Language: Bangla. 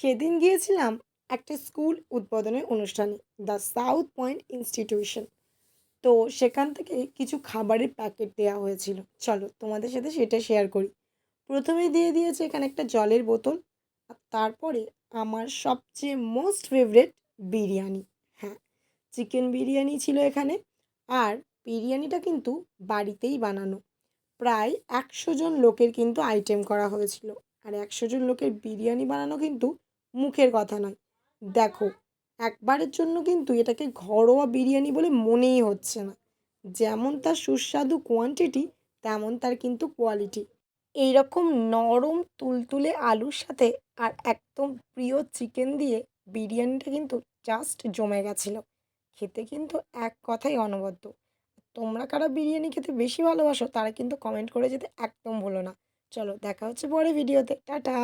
সেদিন গিয়েছিলাম একটা স্কুল উদ্বোধনের অনুষ্ঠানে, দ্য সাউথ পয়েন্ট ইনস্টিটিউশন। তো সেখান থেকে কিছু খাবারের প্যাকেট দেওয়া হয়েছিল। চলো তোমাদের সাথে সেটা শেয়ার করি। প্রথমেই দিয়ে দিয়েছে এখানে একটা জলের বোতল, আর তারপরে আমার সবচেয়ে মোস্ট ফেভারেট বিরিয়ানি। হ্যাঁ, চিকেন বিরিয়ানি ছিল এখানে। আর বিরিয়ানিটা কিন্তু বাড়িতেই বানানো। প্রায় ১০০ জন লোকের কিন্তু আইটেম করা হয়েছিল। আর ১০০ জন লোকের বিরিয়ানি বানানো কিন্তু মুখের কথা নয়। দেখো, একবারের জন্য কিন্তু এটাকে ঘরোয়া বিরিয়ানি বলে মনেই হচ্ছে না। যেমন তার সুস্বাদু কোয়ান্টিটি, তেমন তার কিন্তু কোয়ালিটি। এইরকম নরম তুলতুলে আলুর সাথে আর একদম প্রিয় চিকেন দিয়ে বিরিয়ানিটা কিন্তু জাস্ট জমে গেছিলো। খেতে কিন্তু এক কথাই অনবদ্য। তোমরা কারা বিরিয়ানি খেতে বেশি ভালোবাসো তারা কিন্তু কমেন্ট করে যেতে একদম ভুলো না। চলো দেখা হচ্ছে পরে ভিডিওতে। টাটা।